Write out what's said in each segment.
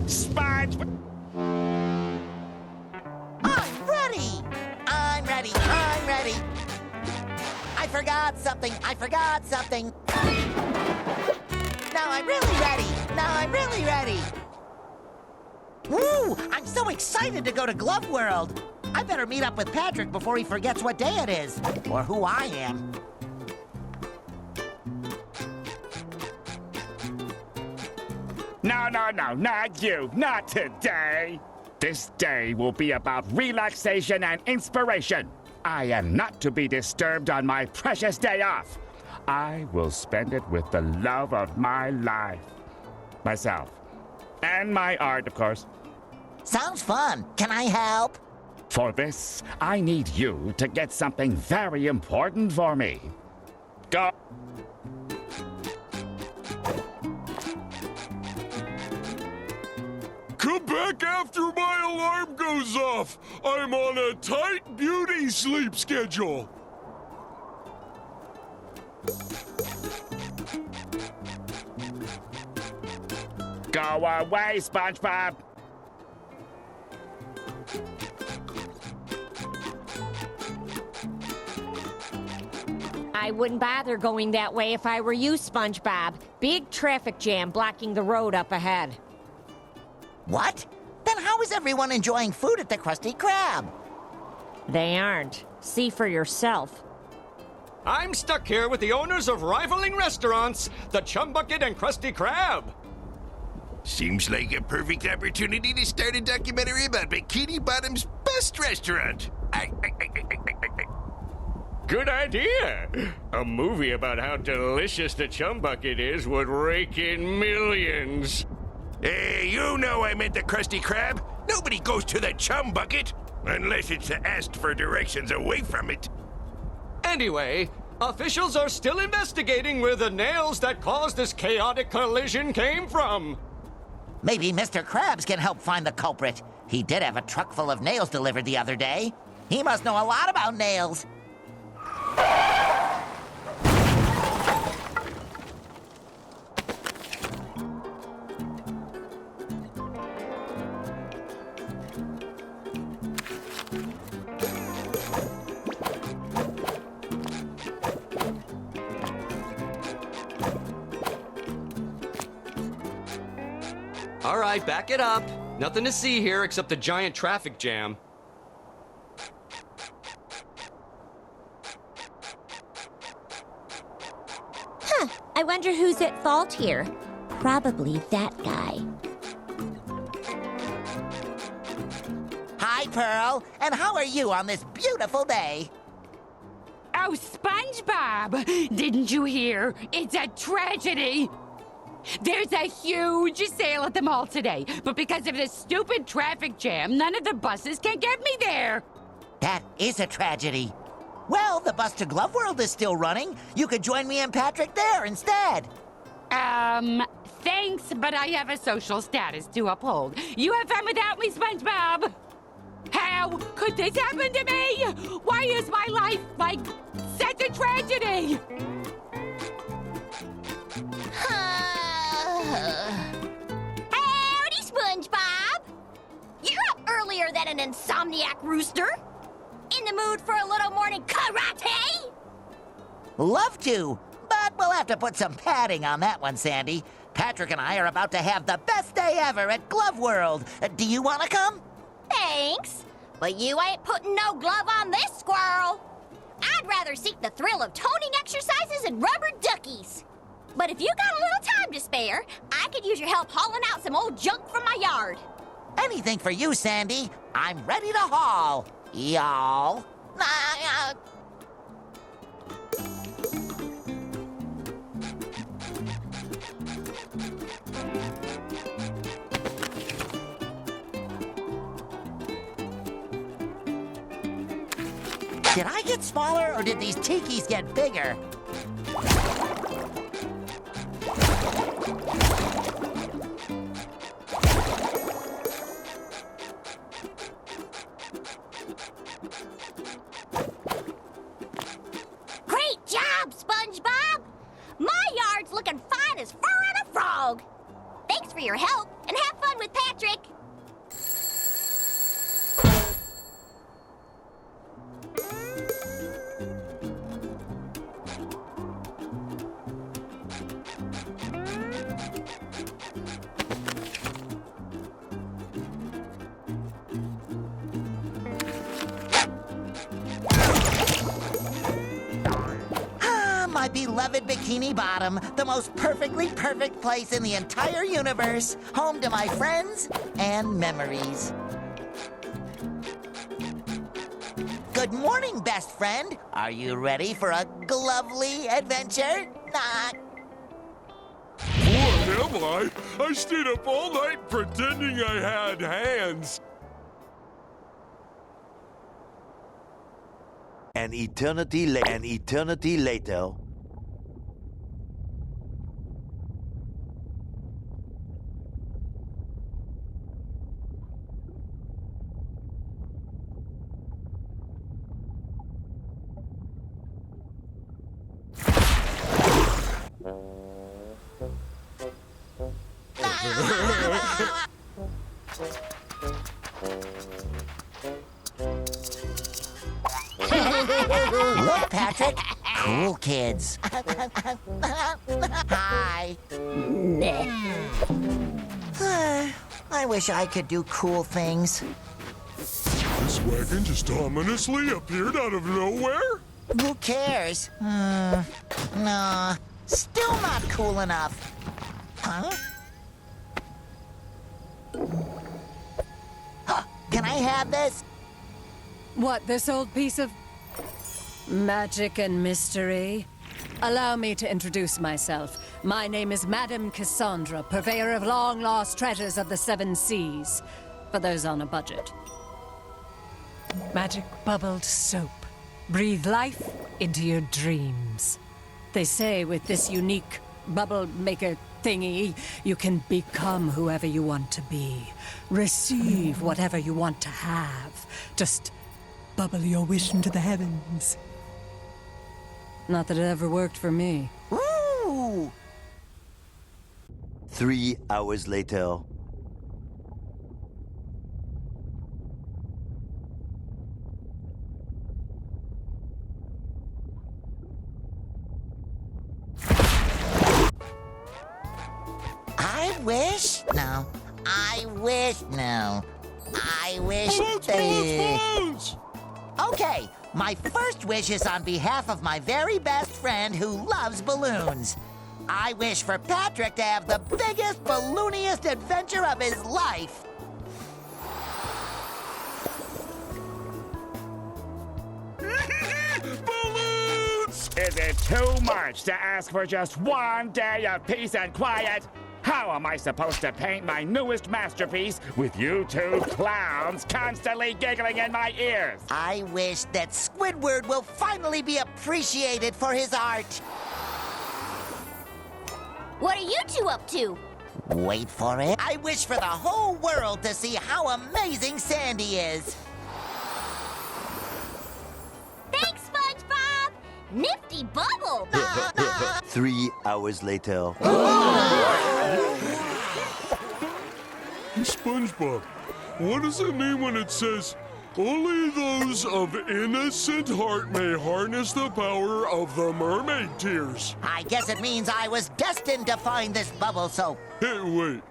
Sponge... I'm ready! I'm ready! I'm ready! I forgot something! I forgot something! Now I'm really ready! Now I'm really ready! Woo! I'm so excited to go to Glove World! I better meet up with Patrick before he forgets what day it is, or who I am. No, not you. Not today. This day will be about relaxation and inspiration. I am not to be disturbed on my precious day off. I will spend it with the love of my life. Myself. And my art, of course. Sounds fun. Can I help? For this, I need you to get something very important for me. Go. Come back after my alarm goes off. I'm on a tight beauty sleep schedule. Go away, SpongeBob. I wouldn't bother going that way if I were you, SpongeBob. Big traffic jam blocking the road up ahead. What? Then how is everyone enjoying food at the Krusty Krab? They aren't. See for yourself. I'm stuck here with the owners of rivaling restaurants, the Chum Bucket and Krusty Krab. Seems like a perfect opportunity to start a documentary about Bikini Bottom's best restaurant. Good idea. A movie about how delicious the Chum Bucket is would rake in millions. Hey, you know I meant the Krusty Krab. Nobody goes to the Chum Bucket unless it's asked for directions away from it. Anyway, officials are still investigating where the nails that caused this chaotic collision came from. Maybe Mr. Krabs can help find the culprit. He did have a truck full of nails delivered the other day. He must know a lot about nails. All right, back it up. Nothing to see here except the giant traffic jam. I wonder who's at fault here. Probably that guy. Hi, Pearl. And how are you on this beautiful day? Oh, SpongeBob! Didn't you hear? It's a tragedy! There's a huge sale at the mall today, but because of this stupid traffic jam, none of the buses can get me there! That is a tragedy. Well, the bus to Glove World is still running. You could join me and Patrick there instead. Thanks, but I have a social status to uphold. You have fun without me, SpongeBob! How could this happen to me? Why is my life like such a tragedy? Howdy, SpongeBob! You're up earlier than an insomniac rooster. In the mood for a little morning karate? Love to, but we'll have to put some padding on that one, Sandy. Patrick and I are about to have the best day ever at Glove World. Do you want to come? Thanks, but you ain't putting no glove on this squirrel. I'd rather seek the thrill of toning exercises and rubber duckies. But if you got a little time to spare, I could use your help hauling out some old junk from my yard. Anything for you, Sandy. I'm ready to haul, y'all. Did I get smaller, or did these tikis get bigger? Great job, SpongeBob! My yard's looking fine as fur on a frog. Thanks for for your help, and have fun with Patrick. My beloved Bikini Bottom, the most perfectly perfect place in the entire universe, home to my friends and memories. Good morning, best friend. Are you ready for a glovely adventure? What am I? I stayed up all night pretending I had hands. An eternity later. Look, Patrick. Cool kids. Hi. I wish I could do cool things. This wagon just ominously appeared out of nowhere? Who cares? No, still not cool enough. Huh? Can I have this? What, this old piece of magic and mystery? Allow me to introduce myself. My name is Madame Cassandra, purveyor of long-lost treasures of the Seven Seas, for those on a budget. Magic bubbled soap. Breathe life into your dreams. They say with this unique bubble maker thingy, you can become whoever you want to be. Receive whatever you want to have. Just bubble your wish into the heavens. Not that it ever worked for me. Ooh! 3 hours later. I wish? No. I wish? No. I wish... Bones! Okay, my first wish is on behalf of my very best friend who loves balloons. I wish for Patrick to have the biggest, ballooniest adventure of his life. Balloons! Is it too much to ask for just one day of peace and quiet? How am I supposed to paint my newest masterpiece with you two clowns constantly giggling in my ears? I wish that Squidward will finally be appreciated for his art. What are you two up to? Wait for it. I wish for the whole world to see how amazing Sandy is. Thanks, SpongeBob! Nifty bubble! 3 hours later. SpongeBob, what does it mean when it says, only those of innocent heart may harness the power of the mermaid tears? I guess it means I was destined to find this bubble soap. Hey, wait.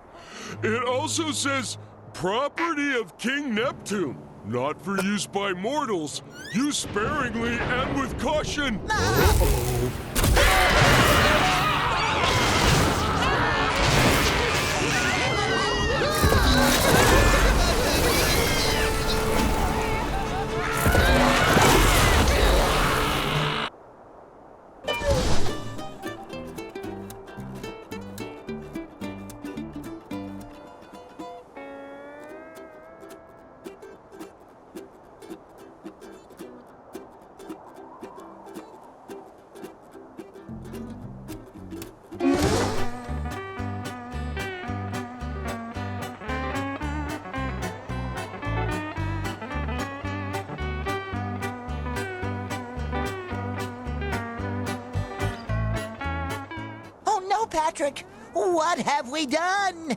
It also says, property of King Neptune, not for use by mortals. Use sparingly and with caution. Uh-oh. Patrick, what have we done?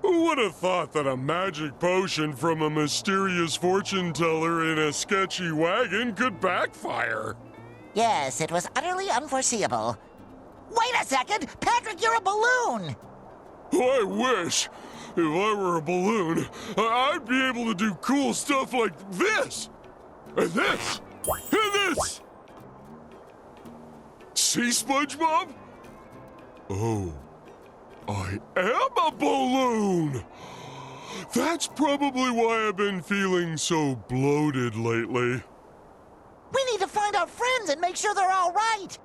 Who would have thought that a magic potion from a mysterious fortune teller in a sketchy wagon could backfire? Yes, it was utterly unforeseeable. Wait a second! Patrick, you're a balloon! I wish. If I were a balloon, I'd be able to do cool stuff like this! And this! And this! See, SpongeBob? Oh, I am a balloon! That's probably why I've been feeling so bloated lately. We need to find our friends and make sure they're all right!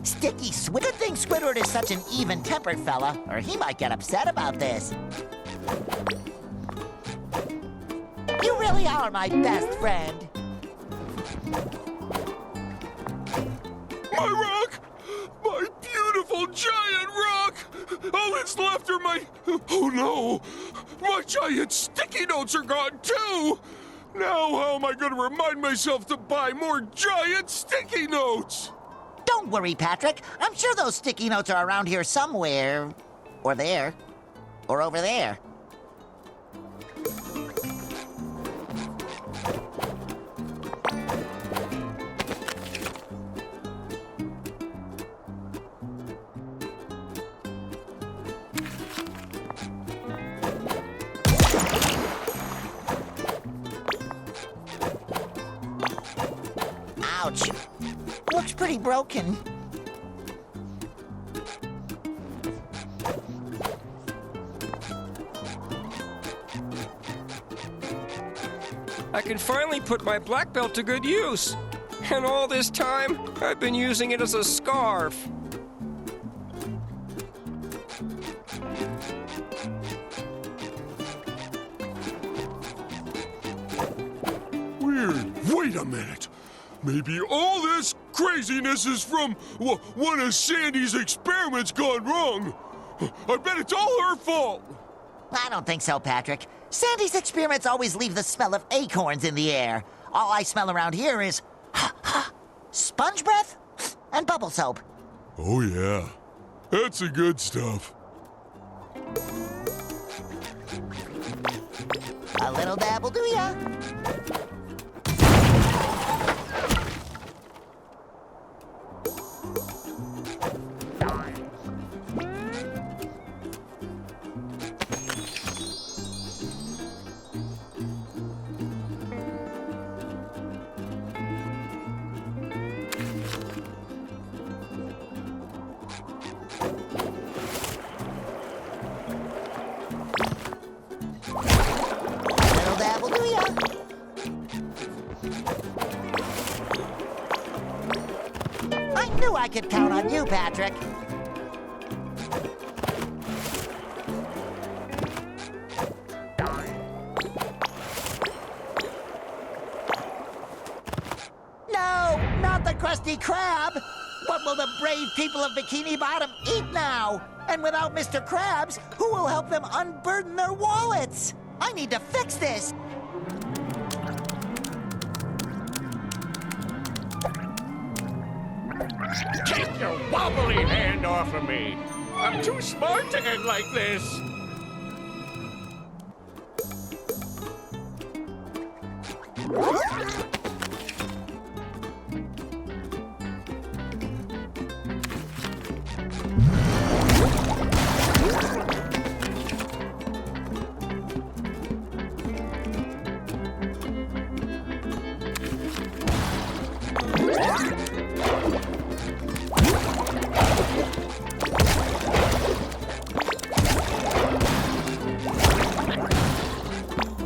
Sticky Squid. Good thing Squidward is such an even-tempered fella, or he might get upset about this. You really are my best friend. My rock! My beautiful giant rock! All that's left are my... Oh no! My giant sticky notes are gone too! Now how am I going to remind myself to buy more giant sticky notes? Don't worry, Patrick. I'm sure those sticky notes are around here somewhere. Or there. Or over there. Ouch. Looks pretty broken. I can finally put my black belt to good use. And all this time, I've been using it as a scarf. Weird. Wait a minute. Maybe all this craziness is from one of Sandy's experiments gone wrong. I bet it's all her fault. I don't think so, Patrick. Sandy's experiments always leave the smell of acorns in the air. All I smell around here is sponge breath and bubble soap. Oh, yeah. That's the good stuff. A little dab will do ya. Little dab will do ya. I knew I could count on you, Patrick. No, not the Krusty Krab. What will the brave people of Bikini Bottom eat now? And without Mr. Krabs, who will help them unburden their wallets? I need to fix this. Take your wobbly hand off of me! I'm too smart to end like this!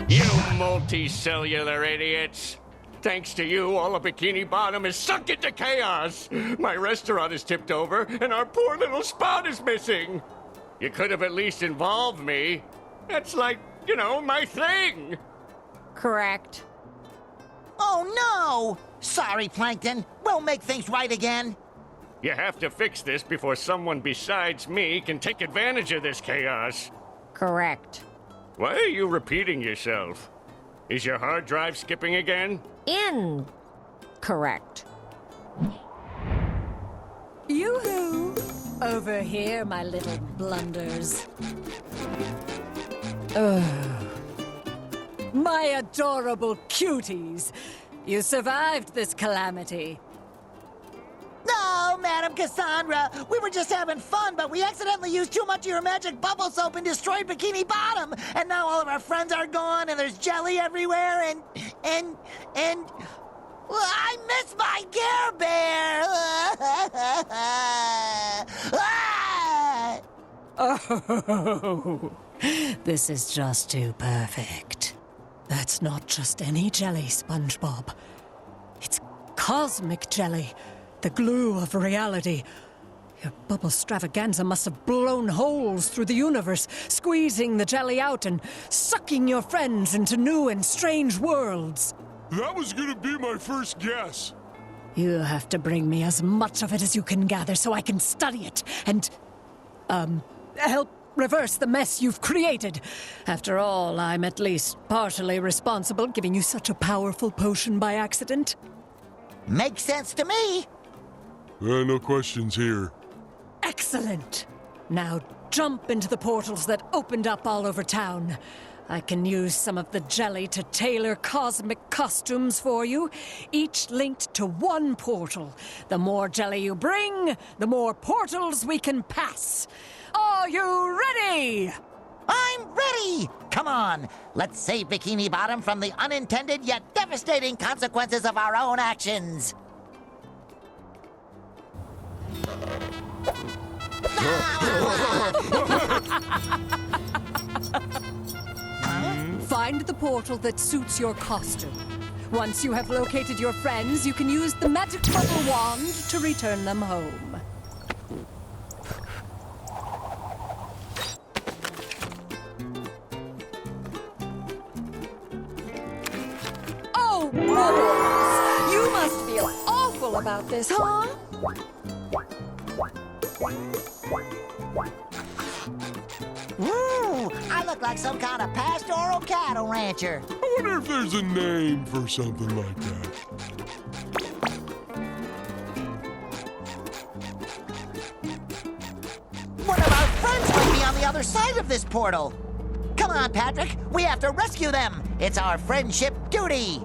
You multicellular idiots! Thanks to you, all of Bikini Bottom is sunk into chaos! My restaurant is tipped over, and our poor little spot is missing! You could have at least involved me. That's like, you know, my thing! Correct. Oh, no! Sorry, Plankton. We'll make things right again. You have to fix this before someone besides me can take advantage of this chaos. Correct. Why are you repeating yourself? Is your hard drive skipping again? Incorrect. Yoo-hoo! Over here, my little blunders. My adorable cuties! You survived this calamity. No, Madam Cassandra. We were just having fun, but we accidentally used too much of your magic bubble soap and destroyed Bikini Bottom. And now all of our friends are gone, and there's jelly everywhere, and... Well, I miss my Care Bear! Oh, this is just too perfect. That's not just any jelly, SpongeBob. It's cosmic jelly, the glue of reality. Your bubble stravaganza must have blown holes through the universe, squeezing the jelly out and sucking your friends into new and strange worlds. That was gonna be my first guess. You have to bring me as much of it as you can gather so I can study it and, help reverse the mess you've created. After all, I'm at least partially responsible, giving you such a powerful potion by accident. Makes sense to me. No questions here. Excellent. Now jump into the portals that opened up all over town. I can use some of the jelly to tailor cosmic costumes for you, each linked to one portal. The more jelly you bring, the more portals we can pass. Are you ready? I'm ready! Come on, let's save Bikini Bottom from the unintended yet devastating consequences of our own actions. Find the portal that suits your costume. Once you have located your friends, you can use the magic bubble wand to return them home. Oh, Bubbles! You must feel awful about this, huh? Ooh, I look like some kind of pastoral cattle rancher. I wonder if there's a name for something like that. One of our friends might be on the other side of this portal. Come on, Patrick. We have to rescue them. It's our friendship duty.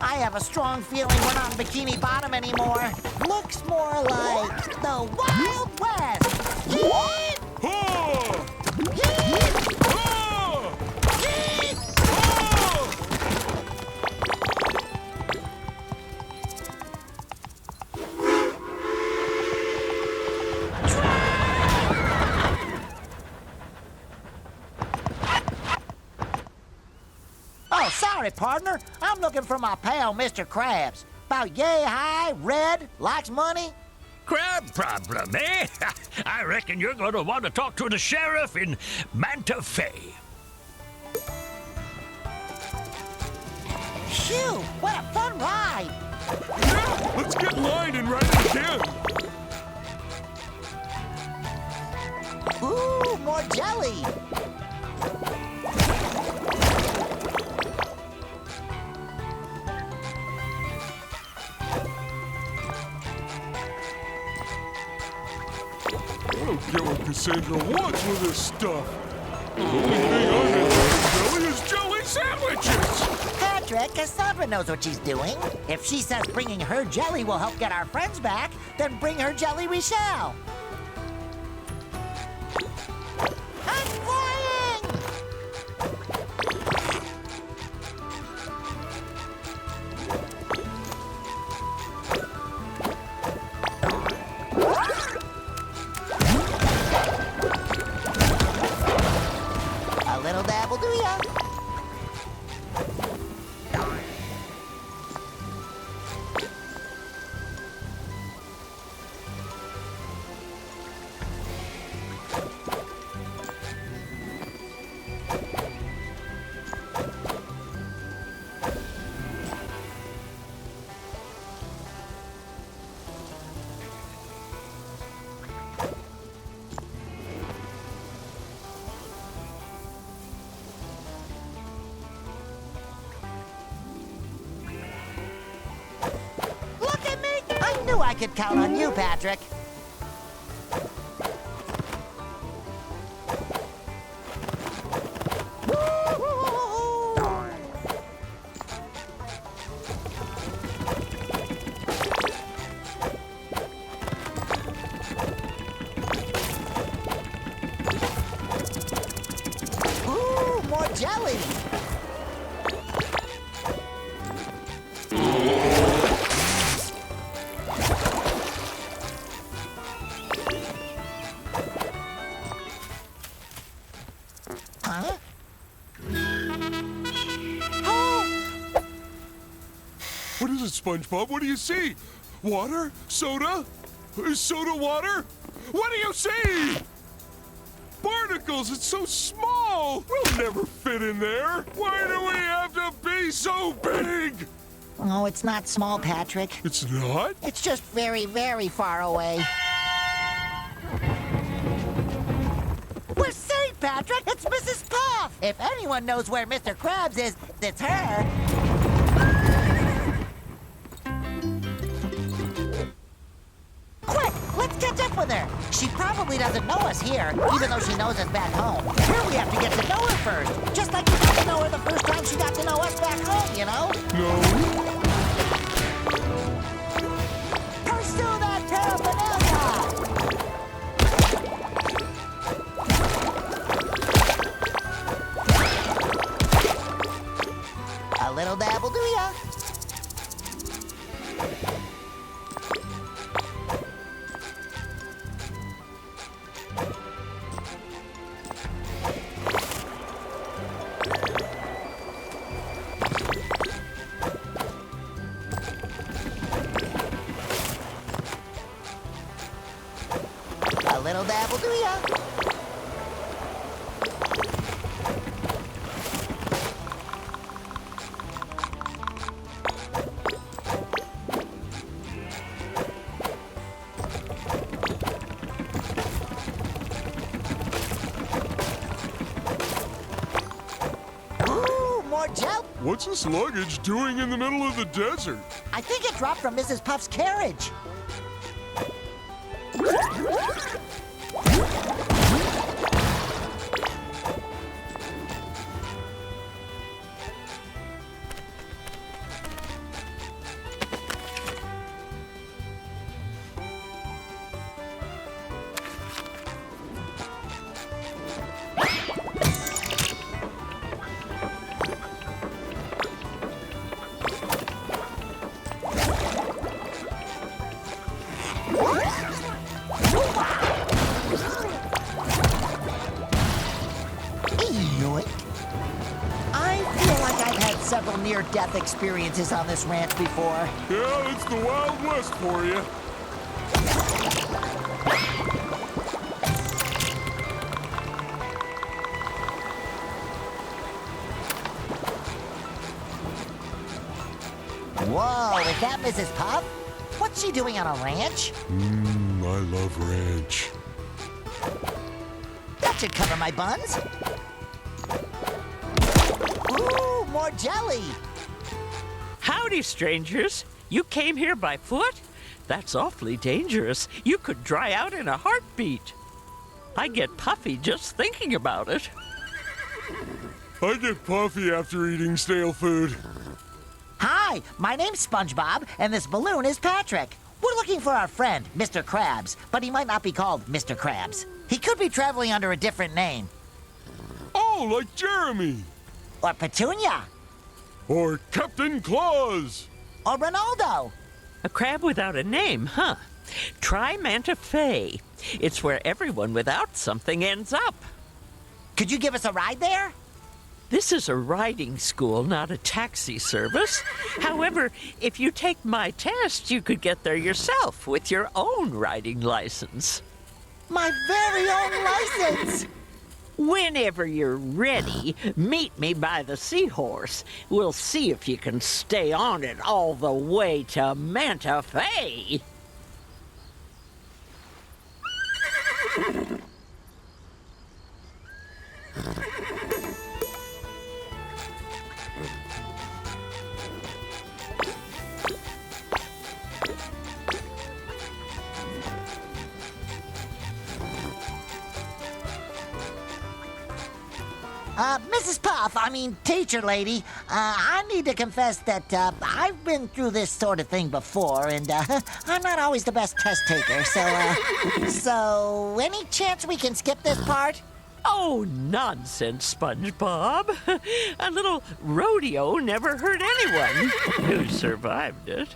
I have a strong feeling we're not Bikini Bottom anymore. Looks more like the Wild West. Yeet! Yeet! Yeet! Oh, sorry, partner. I'm looking for my pal, Mr. Krabs. About yay high, red, likes money. Crab problem, eh? I reckon you're going to want to talk to the sheriff in Manta Fe. Phew, what a fun ride. Yeah, let's get in line and ride it again. Ooh, more jelly. I don't get what Cassandra wants with this stuff. The only thing I'm interested in is jelly sandwiches. Patrick, Cassandra knows what she's doing. If she says bringing her jelly will help get our friends back, then bring her jelly we shall. knew I could count on you, Patrick. Ooh, more jelly. Huh? What is it, SpongeBob? What do you see? Water? Soda? Is soda water? What do you see? Barnacles! It's so small! We'll never fit in there! Why do we have to be so big? Oh, it's not small, Patrick. It's not? It's just very, very far away. We're safe, Patrick! It's Mrs. Puff! If anyone knows where Mr. Krabs is, it's her. Quick, let's catch up with her. She probably doesn't know us here, even though she knows us back home. We have to get to know her first. Just like we got to know her the first time she got to know us back home, you know? No. Pursue that paraphernalia! A little dabble do ya? A little dabble do ya? Ooh, more gel. What's this luggage doing in the middle of the desert? I think it dropped from Mrs. Puff's carriage. Yoink. I feel like I've had several near-death experiences on this ranch before. Yeah, it's the Wild West for you. Whoa, is that Mrs. Puff? What's she doing on a ranch? I love ranch. That should cover my buns. Ooh, more jelly. Howdy, strangers. You came here by foot? That's awfully dangerous. You could dry out in a heartbeat. I get puffy just thinking about it. I get puffy after eating stale food. Hi, my name's SpongeBob, and this balloon is Patrick. We're looking for our friend, Mr. Krabs, but he might not be called Mr. Krabs. He could be traveling under a different name. Oh, like Jeremy. Or Petunia. Or Captain Claus. Or Ronaldo. A crab without a name, huh? Try Manta Fe. It's where everyone without something ends up. Could you give us a ride there? This is a riding school, not a taxi service. However, if you take my test, you could get there yourself with your own riding license. My very own license! Whenever you're ready, meet me by the seahorse. We'll see if you can stay on it all the way to Manta Fe. Mrs. Puff, I mean, teacher lady, I need to confess that I've been through this sort of thing before, and I'm not always the best test taker, so any chance we can skip this part? Oh, nonsense, SpongeBob. A little rodeo never hurt anyone who survived it.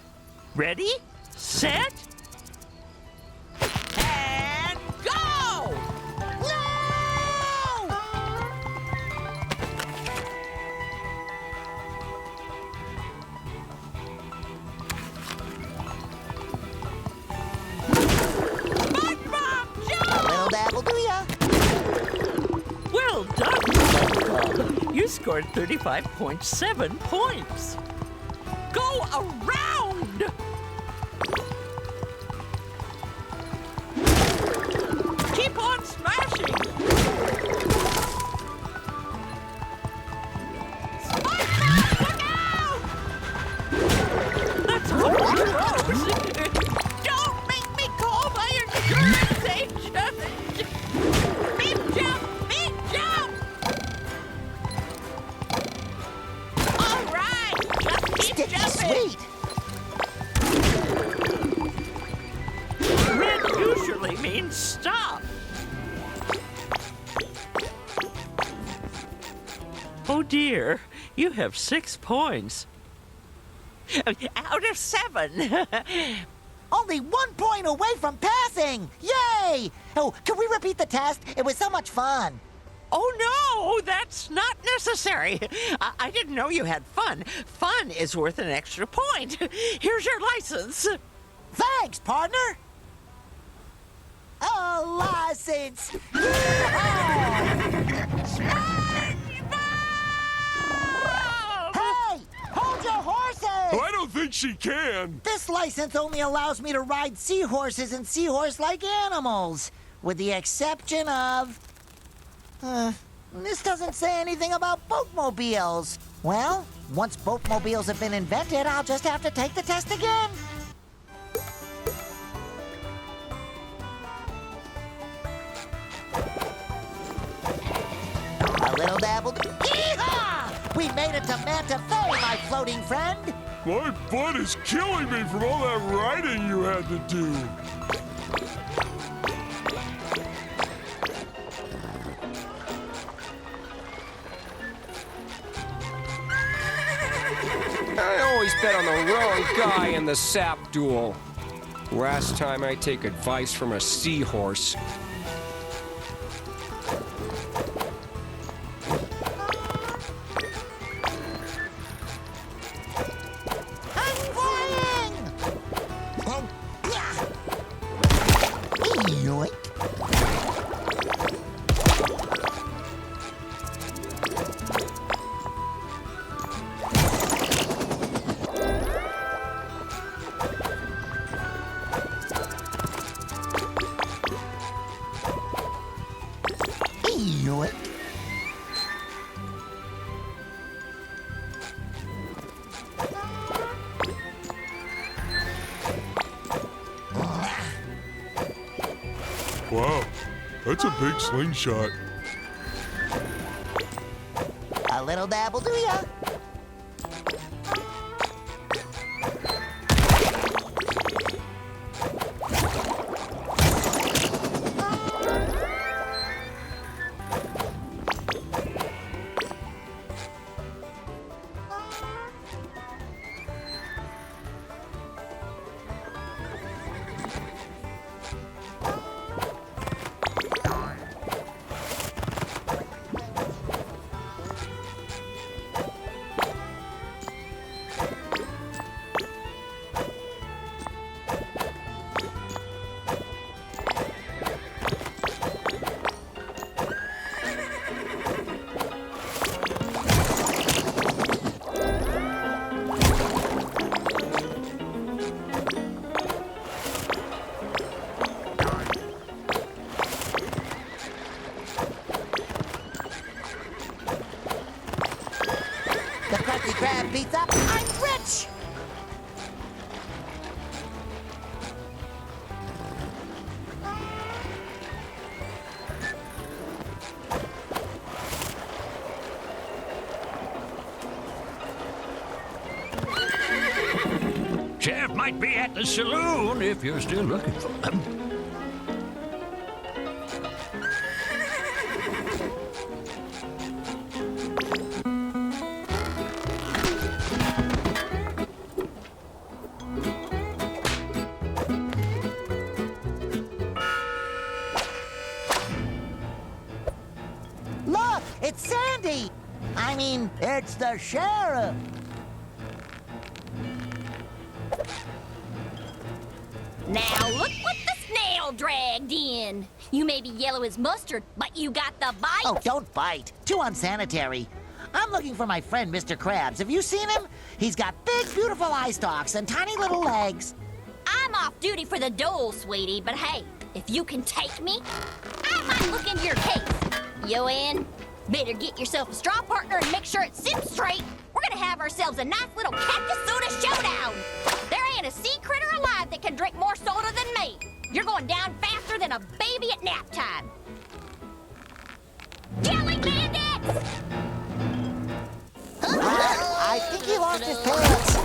Ready, set, and go! Little dabble do ya? Well done, SpongeBob. You scored 35.7 points. Go around! Keep on smashing! SpongeBob, look out! That's all gross! Don't make me call my insurance agent! Big jump! Big jump! All right! Just keep Sticky jumping! sweet. Red usually means stop. Oh dear, you have 6 points. Out of 7. Only 1 point away from passing! Yay! Oh, can we repeat the test? It was so much fun. Oh no, that's not necessary. I didn't know you had fun. Fun is worth an extra point. Here's your license. Thanks, partner. A license. Yeehaw! Hey, hold your horses! I don't think she can. This license only allows me to ride seahorses and seahorse-like animals, with the exception of... this doesn't say anything about boatmobiles. Well, once boatmobiles have been invented, I'll just have to take the test again. A little dabble... Yeehaw! We made it to Manta Fe, my floating friend. My butt is killing me from all that riding you had to do. I always bet on the wrong guy in the sap duel. Last time I take advice from a seahorse. I'm flying! Yoink. Yoink. Wow, that's a big slingshot. A little dabble do ya? might be at the saloon if you're still looking for them. Look, it's Sandy. I mean, it's the sheriff. Now look what the snail dragged in. You may be yellow as mustard, but you got the bite. Oh, don't bite. Too unsanitary. I'm looking for my friend, Mr. Krabs. Have you seen him? He's got big, beautiful eye stalks and tiny little legs. I'm off duty for the dole, sweetie, but hey, if you can take me, I might look into your case. You in? Better get yourself a straw partner and make sure it sits straight. We're gonna have ourselves a nice little cactus soda showdown. There ain't a sea critter alive that can drink more soda than me. You're going down faster than a baby at nap time. Jelly bandits! I think he lost his pants.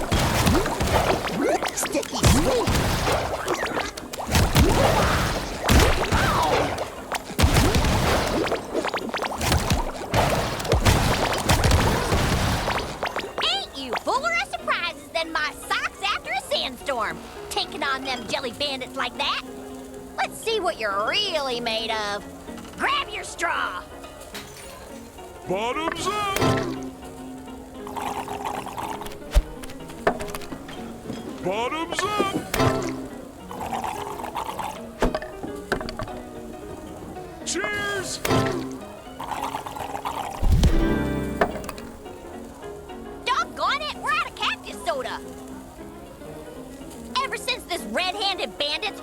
Sticky sweet. Ain't you fuller of surprises than my socks after a sandstorm? Taking on them jelly bandits like that? Let's see what you're really made of. Grab your straw. Bottoms up! Bottoms up! Cheers! Doggone it, we're out of cactus soda. Ever since this red-handed bandits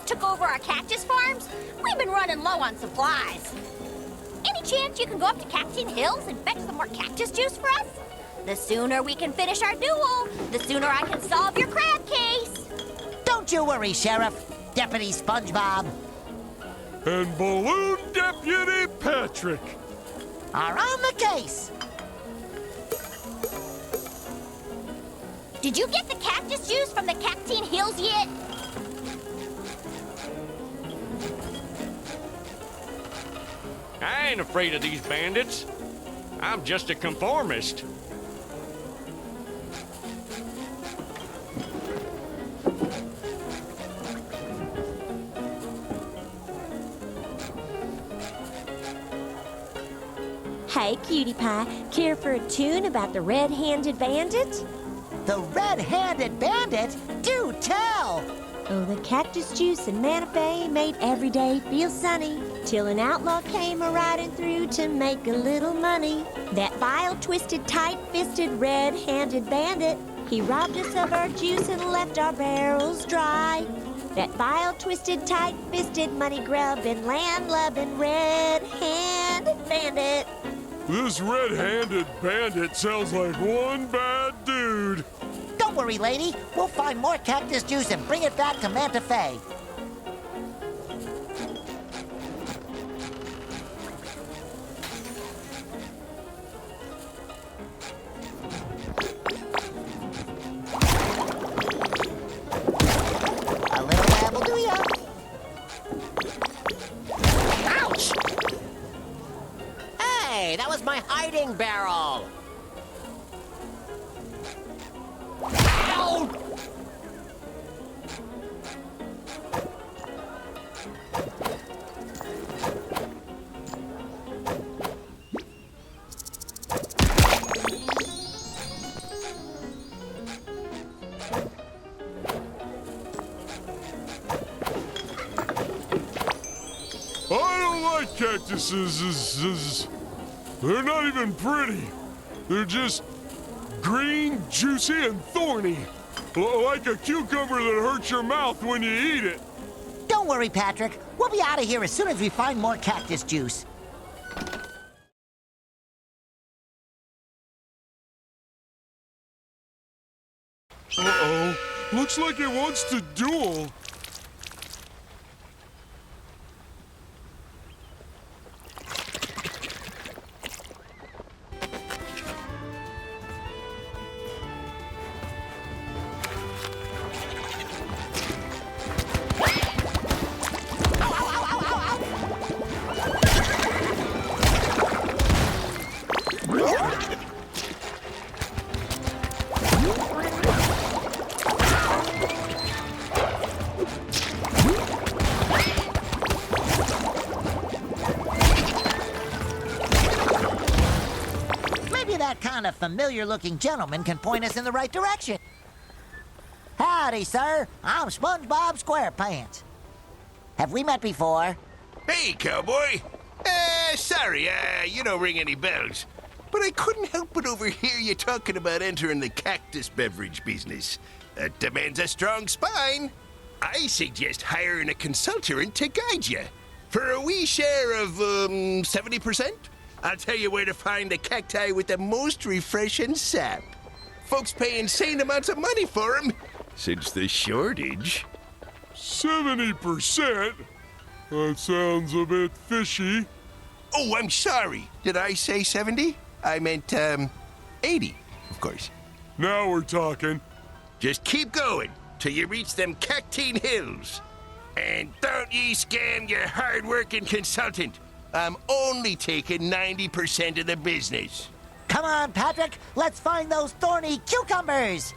took over our cactus farms, we've been running low on supplies. Any chance you can go up to Cactus Hills and fetch some more cactus juice for us? The sooner we can finish our duel, the sooner I can solve your crab case. Don't you worry, Sheriff. Deputy SpongeBob And Balloon Deputy Patrick. are on the case. Did you get the cactus juice from the Cactus Hills yet? I ain't afraid of these bandits. I'm just a conformist. Hey, Cutie Pie, care for a tune about the red-handed bandit? The red-handed bandit? Do tell! Oh, the cactus juice in Manna Bay made every day feel sunny, till an outlaw came a-riding through to make a little money. That vile, twisted, tight-fisted, red-handed bandit, he robbed us of our juice and left our barrels dry. That vile, twisted, tight-fisted, money-grubbing, land-lubbing, red-handed bandit. This red-handed bandit sounds like one bad dude. Don't worry, lady. We'll find more cactus juice and bring it back to Manta Fe. A little dab will do ya. Ouch! Hey, that was my hiding barrel. Ow! I don't like cactuses. They're not even pretty. They're just green, juicy, and thorny. Like a cucumber that hurts your mouth when you eat it. Don't worry, Patrick. We'll be out of here as soon as we find more cactus juice. Uh-oh. Looks like it wants to duel. a familiar-looking gentleman can point us in the right direction. Howdy, sir. I'm SpongeBob SquarePants. Have we met before? Hey, cowboy. Sorry, you don't ring any bells. But I couldn't help but overhear you talking about entering the cactus beverage business. That demands a strong spine. I suggest hiring a consultant to guide you. For a wee share of, 70%, I'll tell you where to find the cacti with the most refreshing sap. Folks pay insane amounts of money for them, since the shortage. 70%? That sounds a bit fishy. Oh, I'm sorry. Did I say 70? I meant, 80, of course. Now we're talking. Just keep going till you reach them Cactine Hills. And don't ye scam your hard-working consultant. I'm only taking 90% of the business. Come on, Patrick. Let's find those thorny cucumbers.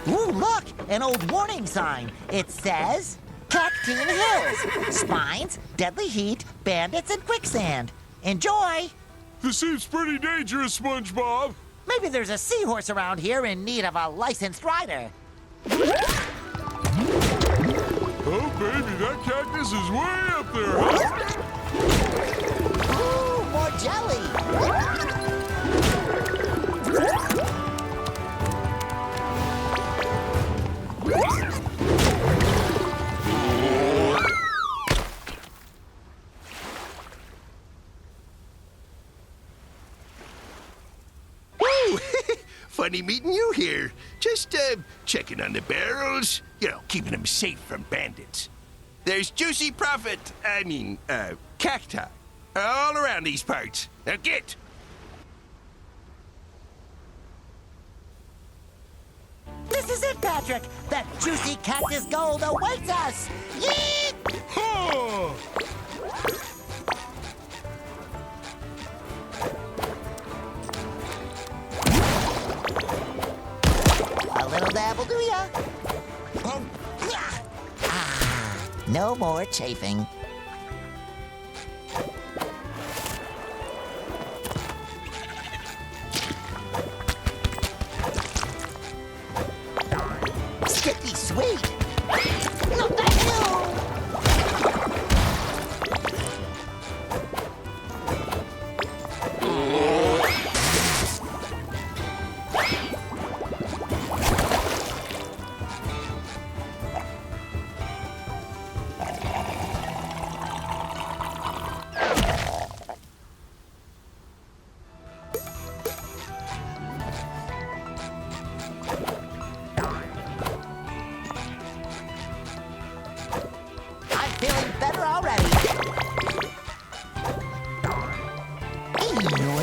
Ooh, look! An old warning sign. It says, Cactine Hills. Spines, deadly heat, bandits, and quicksand. Enjoy! This seems pretty dangerous, SpongeBob. Maybe there's a seahorse around here in need of a licensed rider. Oh, baby, that cactus is way up there, huh? Ooh, more jelly! Woo! Funny meeting you here. Just, checking on the barrels. You know, keeping them safe from bandits. There's juicy cacti all around these parts. Now get! This is it, Patrick! That juicy cactus gold awaits us! Yeet! Huh. A little dab will do ya. No more chafing. Sticky sweet. No, thank you. I'm feeling better already. Ew.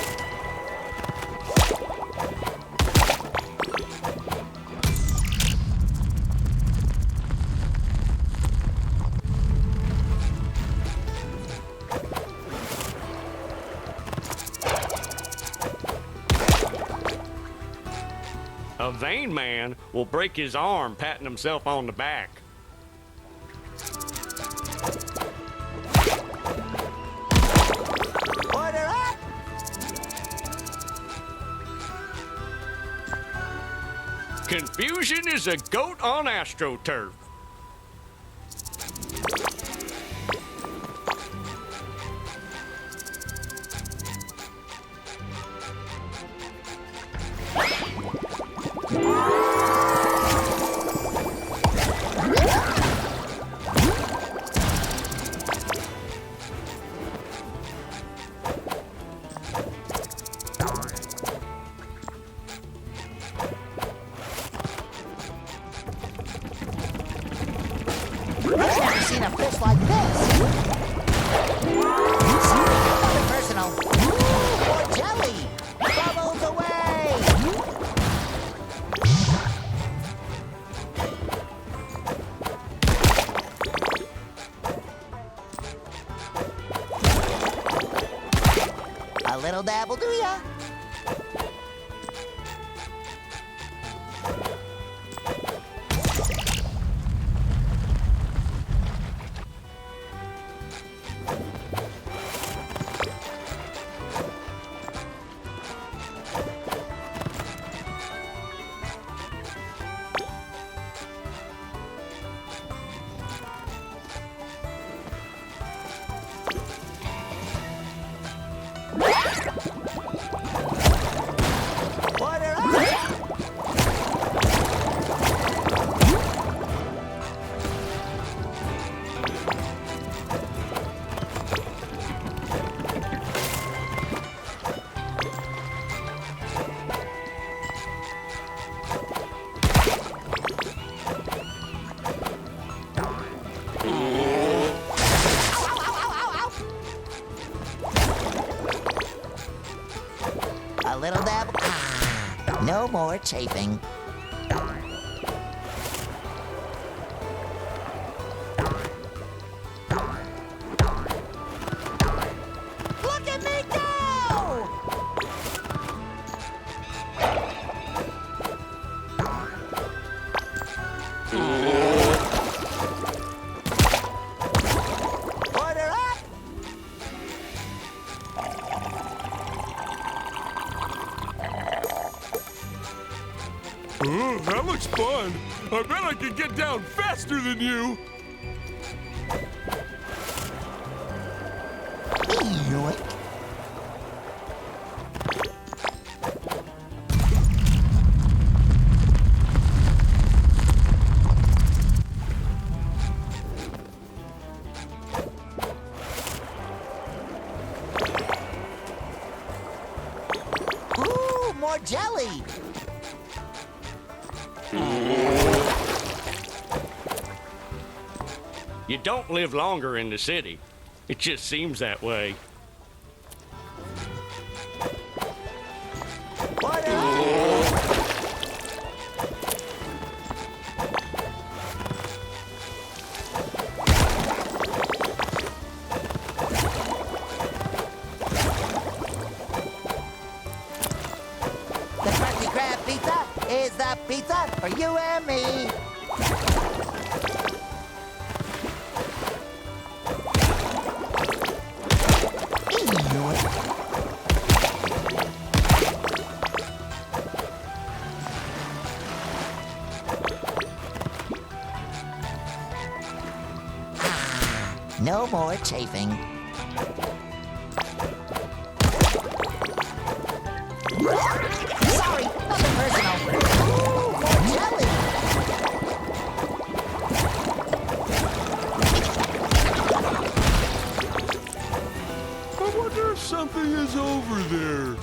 A vain man will break his arm patting himself on the back. Order up! Confusion is a goat on AstroTurf. I've never seen a fish like this. Nothing personal. Ooh, more jelly. Bubbles away. A little dab will do ya. Order up! A little dab. Ah, no more chafing. Look at me go! Order up! Ooh, that looks fun. I bet I could get down faster than you. Yoink. Ooh, more jelly. You don't live longer in the city. It just seems that way. Order up! The Krusty Krab pizza is the pizza for you and me. No more chafing. Sorry, nothing personal. Ooh, more jelly. I wonder if something is over there.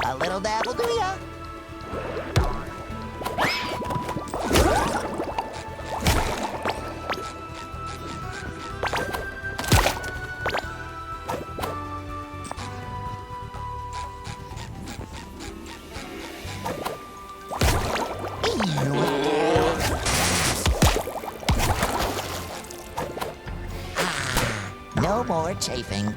A little dab will do ya. No more chafing.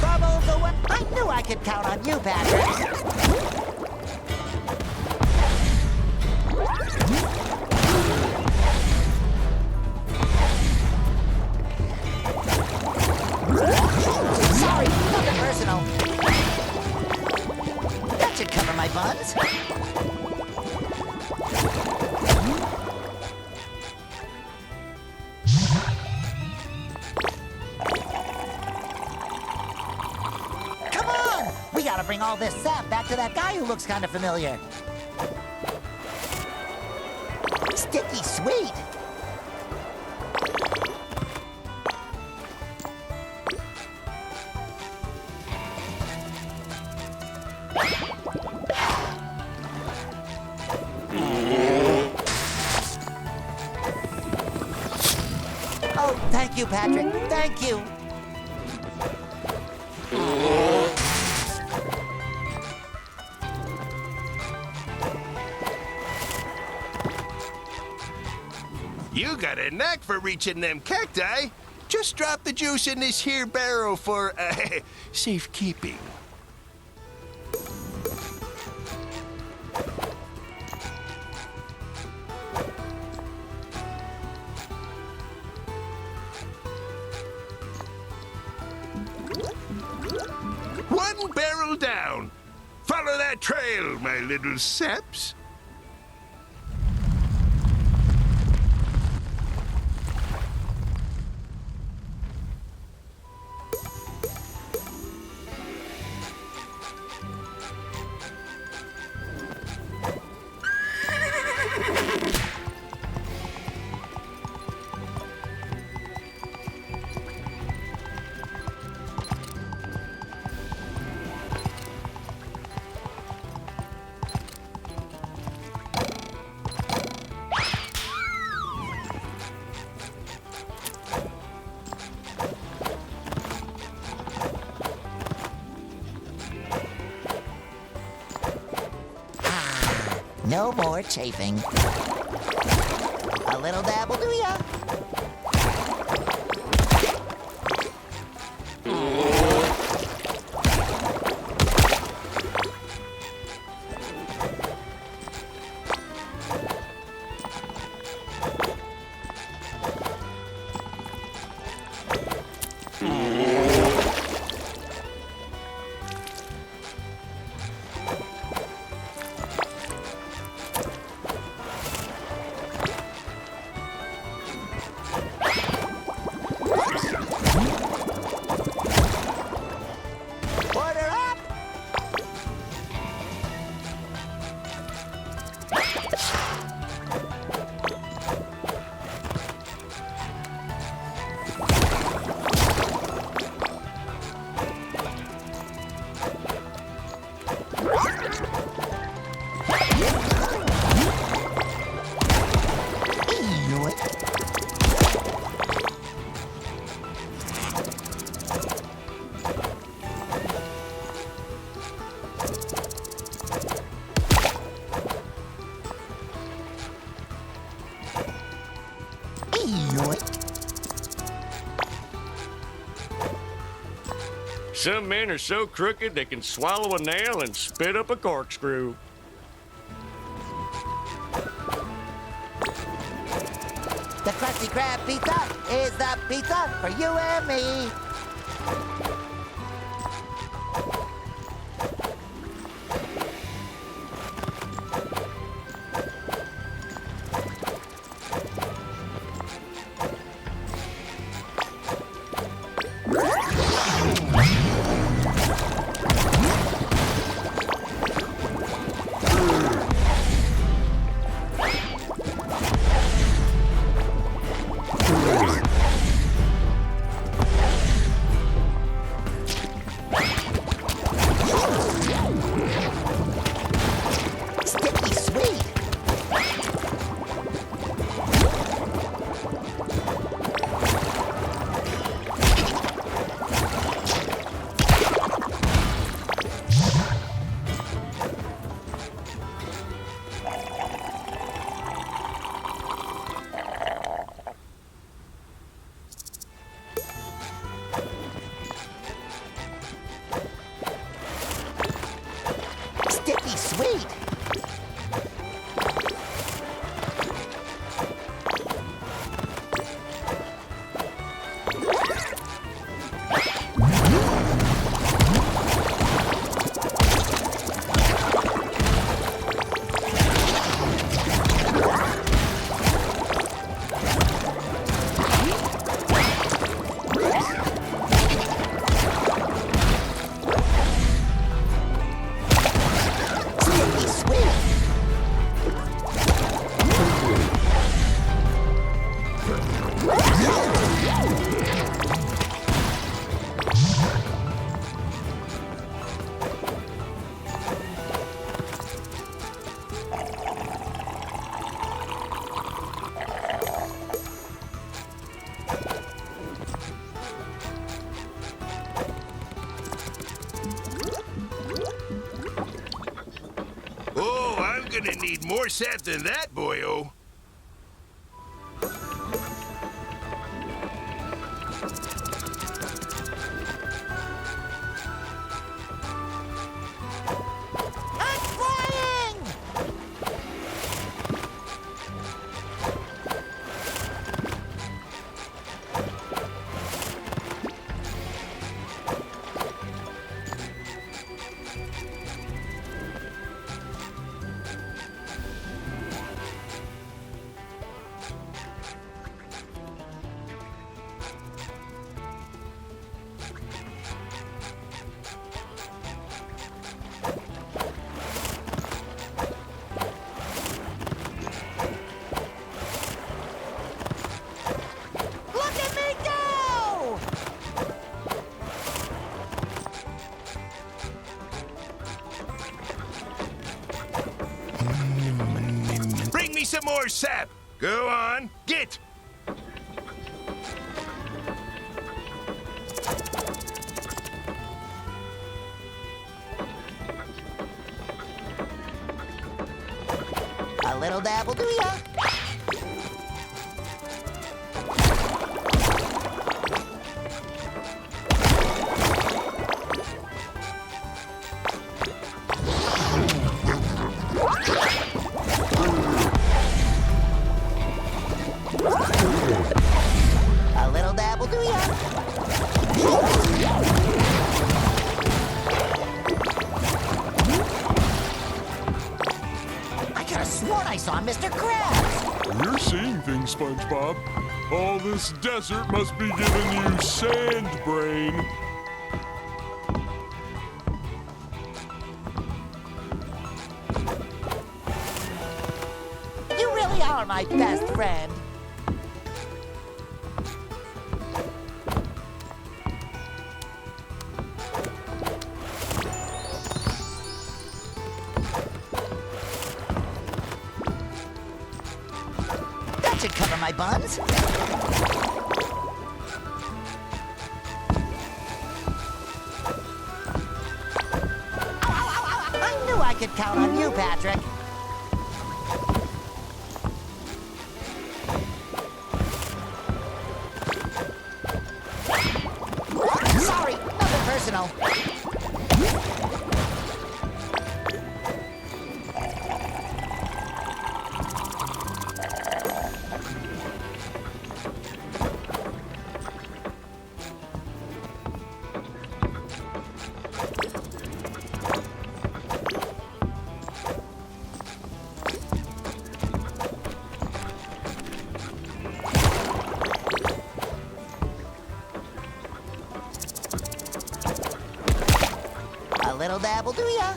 Bubbles away. I knew I could count on you, Patrick. Sorry, nothing personal. That should cover my buns. Come on! We gotta bring all this sap back to that guy who looks kind of familiar. Sticky sweet. Oh, thank you, Patrick. Thank you. You got a knack for reaching them cacti. Just drop the juice in this here barrel for safekeeping. One barrel down. Follow that trail, my little saps. No more chafing. A little dab will do ya. Some men are so crooked they can swallow a nail and spit up a corkscrew. The Krusty Krab pizza is the pizza for you and me. Sticky sweet. Oh, I'm gonna need more sap than that, boyo. me some more sap. Go on, get. A little dab will do ya. A little dab will do ya. I could have sworn I saw Mr. Krabs. You're seeing things, SpongeBob. All this desert must be giving you sand brain. You really are my best friend. That should cover my buns. I knew I could count on you, Patrick. Sorry, nothing personal. A little dab will do ya.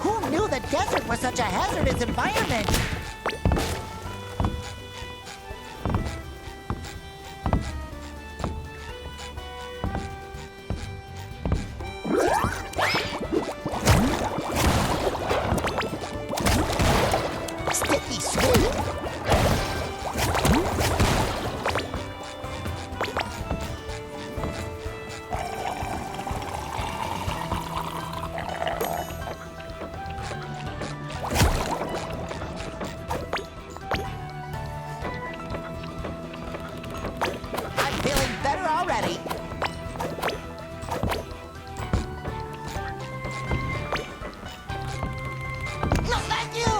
Who knew the desert was such a hazardous environment? Sticky sweet. I'm feeling better already. No, thank you.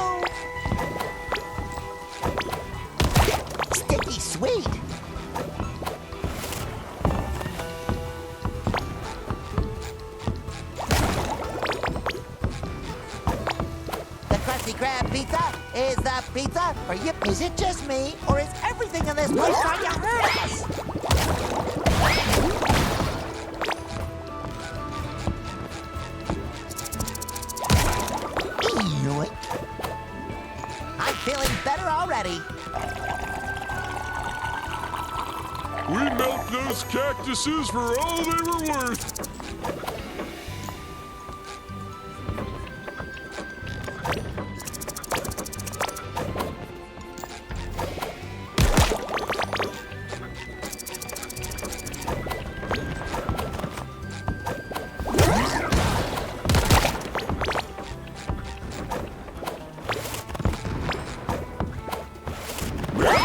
Sticky sweet. The Krusty Krab pizza is the pizza for you. Is it just me, or is everything in this place trying to hurt us? Yoink. I'm feeling better already. We milked those cactuses for all they were worth.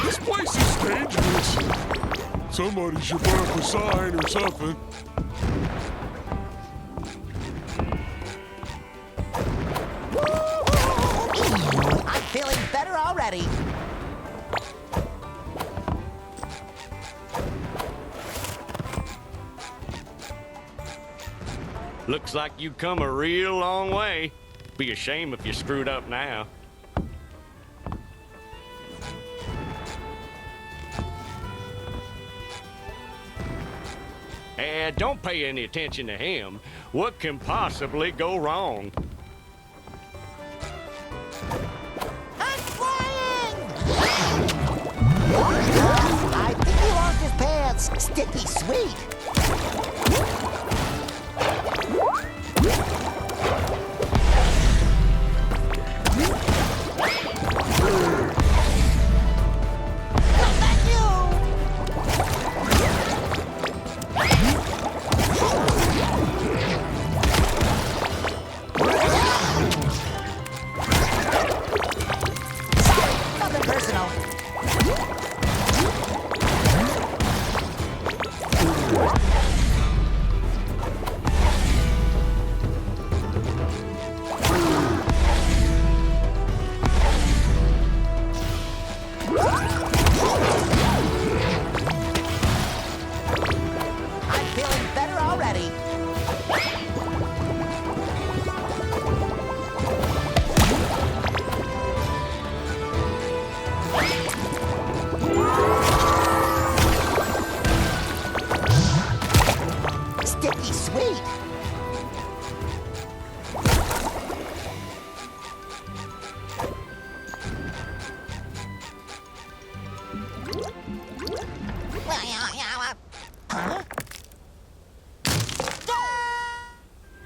This place is dangerous. Somebody should put up a sign or something. I'm feeling better already. Looks like you come a real long way. Be a shame if you screwed up now. Don't pay any attention to him. What can possibly go wrong? I'm flying! I think he lost his pants. Sticky sweet.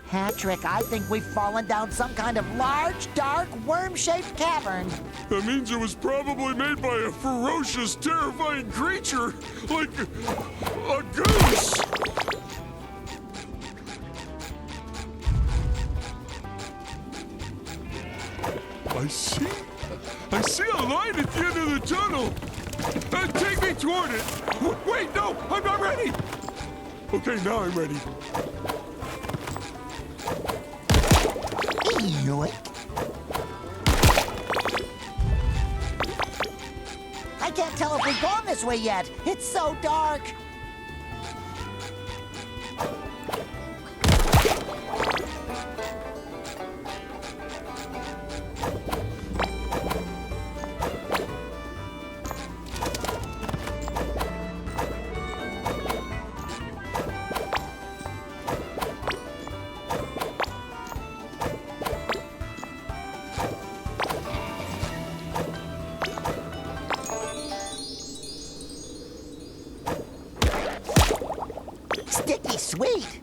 Patrick, I think we've fallen down some kind of large, dark, worm-shaped cavern. That means it was probably made by a ferocious, terrifying creature, like a goose. I see a light at the end of the tunnel. Take me toward it. Wait, no, I'm not ready. Okay, now I'm ready. Yoink. I can't tell if we've gone this way yet. It's so dark. Sticky sweet.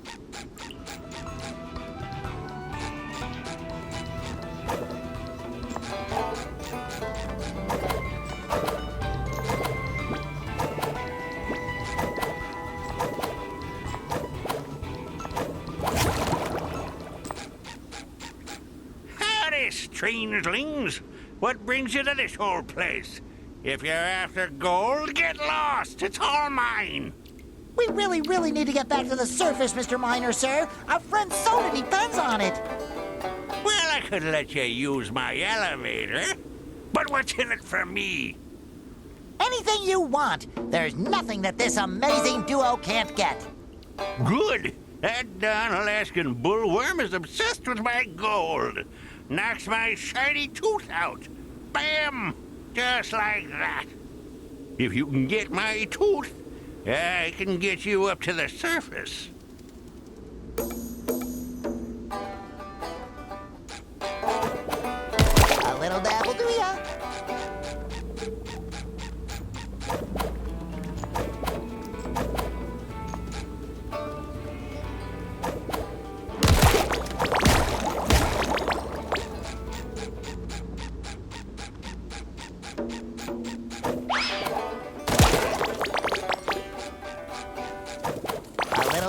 Howdy, strangelings. What brings you to this whole place? If you're after gold, get lost. It's all mine. We really need to get back to the surface, Mr. Miner, sir. Our friend's soda depends on it. Well, I could let you use my elevator. But what's in it for me? Anything you want. There's nothing that this amazing duo can't get. Good. That darn Alaskan bullworm is obsessed with my gold. Knocks my shiny tooth out. Bam! Just like that. If you can get my tooth, I can get you up to the surface. A little dab will do ya.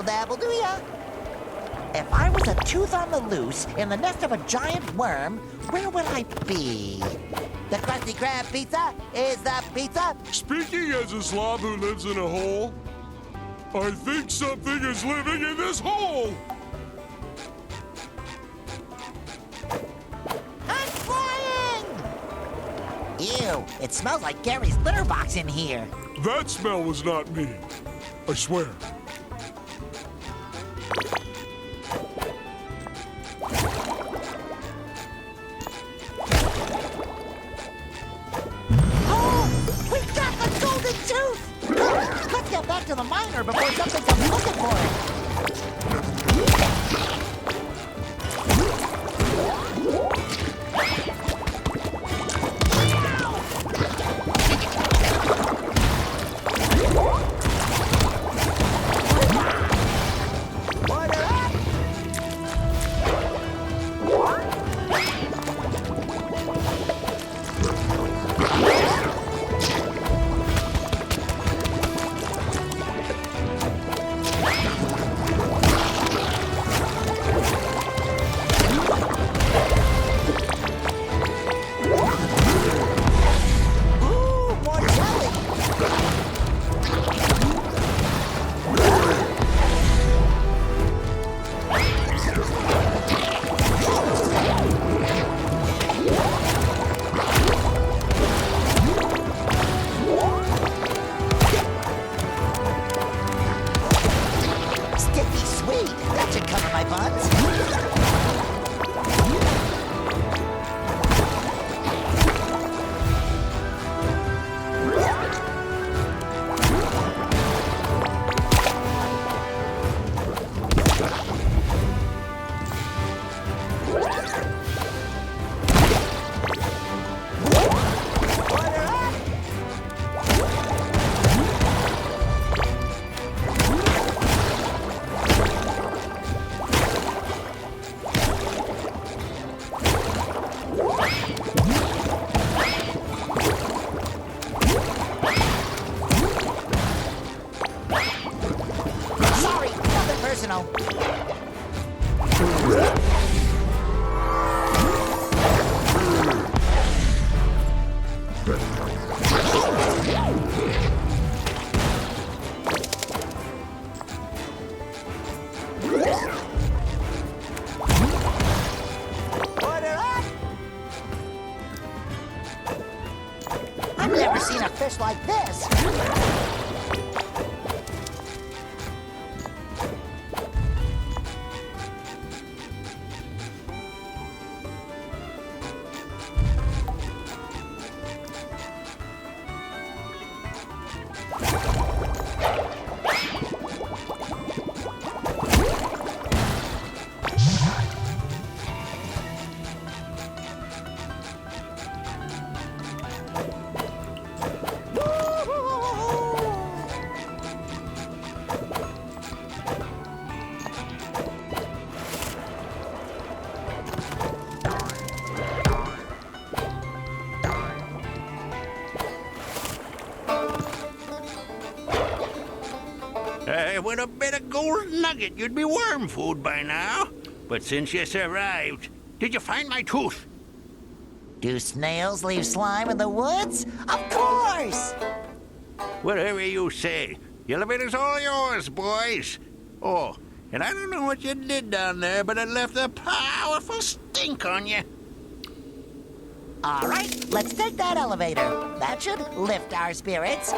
That'll do ya. If I was a tooth on the loose in the nest of a giant worm, where would I be? The Krusty Krab pizza is the pizza. Speaking as a slob who lives in a hole, I think something is living in this hole. I'm flying! Ew, it smells like Gary's litter box in here. That smell was not me. I swear. Let's get back to the miner before something comes looking for it. fish like this. With a bit of gold nugget, you'd be worm food by now. But since you survived, did you find my tooth? Do snails leave slime in the woods? Of course! Whatever you say. The elevator's all yours, boys. Oh, and I don't know what you did down there, but it left a powerful stink on you. All right, let's take that elevator. That should lift our spirits.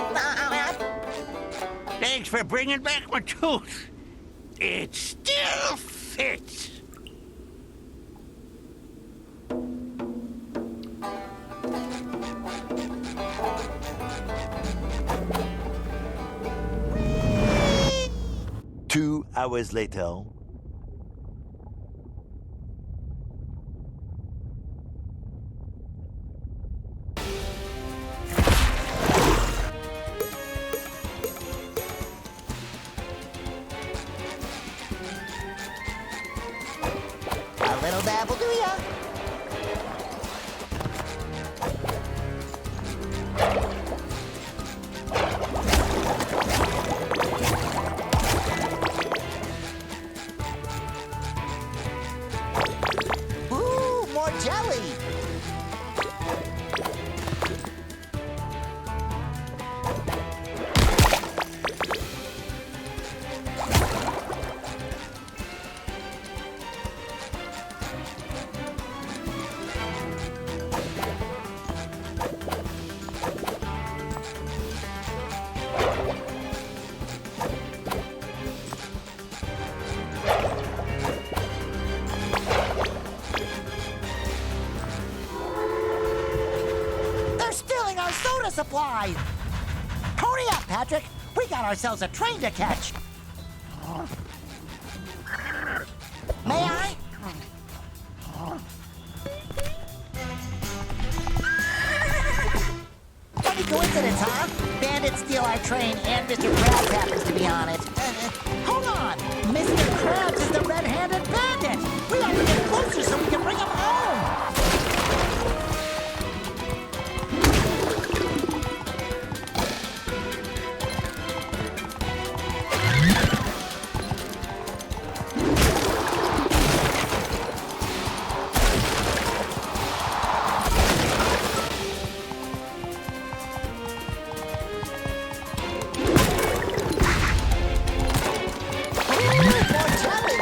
Thanks for bringing back my tooth. It still fits. Two hours later. A little dab will do ya. Ooh, more jelly. They're stealing our soda supply. Hurry up, Patrick. We got ourselves a train to catch. May I? Funny coincidence, huh? Bandits steal our train and Mr. Krabs happens to be on it. Hold on! Mr. Krabs is the red-handed bandit! We have to get closer so we can bring him home! Ooh, more jelly!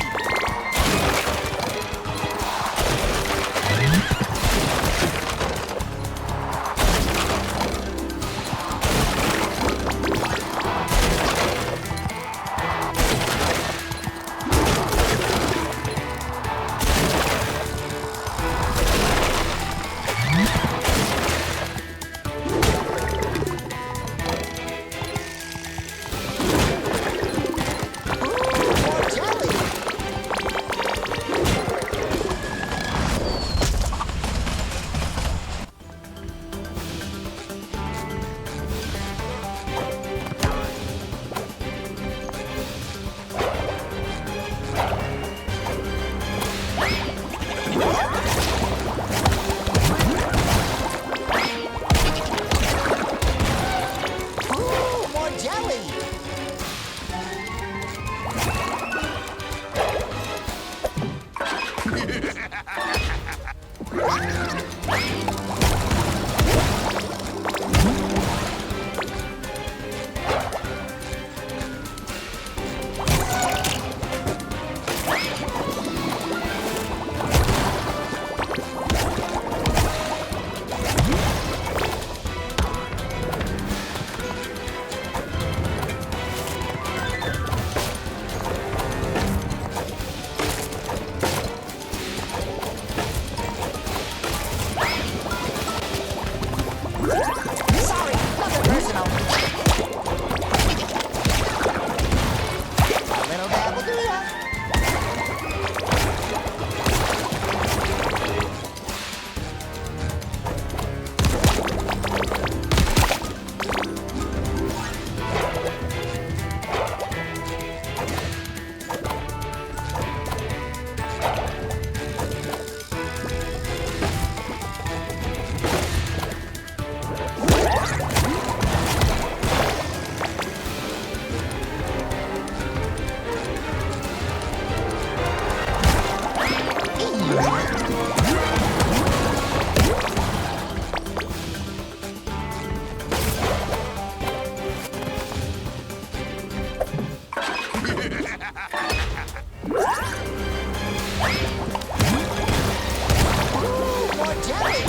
More jelly!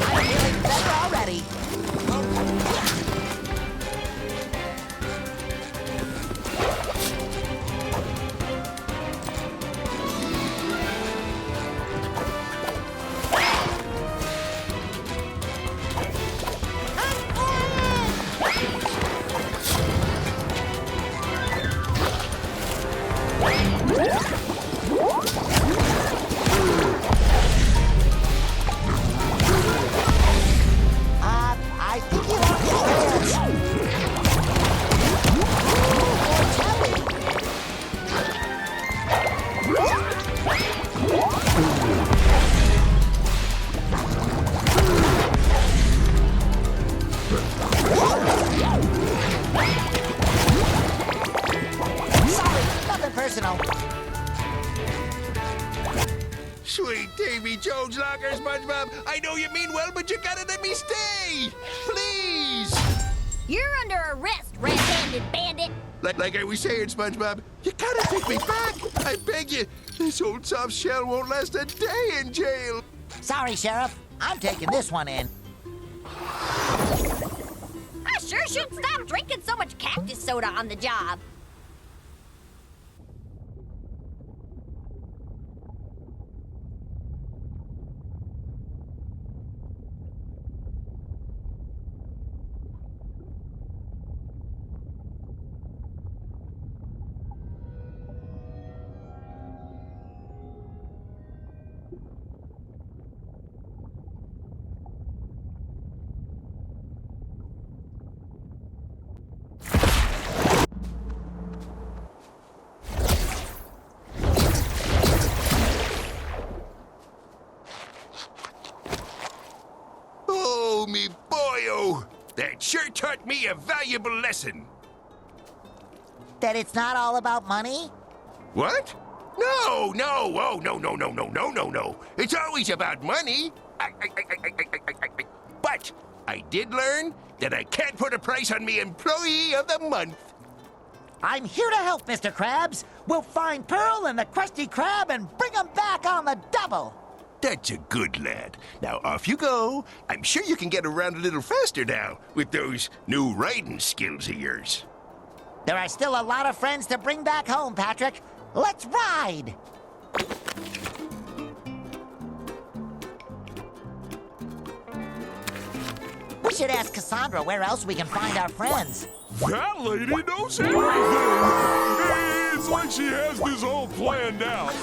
I'm feeling better already. I think you lost your hands. Sorry, nothing personal. Sweet Davy Jones locker, SpongeBob. I know you mean well, but you gotta let me stay. Please. You're under arrest, red-handed bandit. Like I was saying, SpongeBob, you gotta take me back. I beg you. This old soft shell won't last a day in jail. Sorry, Sheriff. I'm taking this one in. I sure should stop drinking so much cactus soda on the job. Oh, me boyo. That sure taught me a valuable lesson. That it's not all about money? What? No. Oh, no. It's always about money. But I did learn that I can't put a price on me employee of the month. I'm here to help, Mr. Krabs. We'll find Pearl and the Krusty Krab and bring them back on the double. That's a good lad. Now off you go. I'm sure you can get around a little faster now with those new riding skills of yours. There are still a lot of friends to bring back home, Patrick. Let's ride! We should ask Cassandra where else we can find our friends. That lady knows everything! It's like she has this all planned out.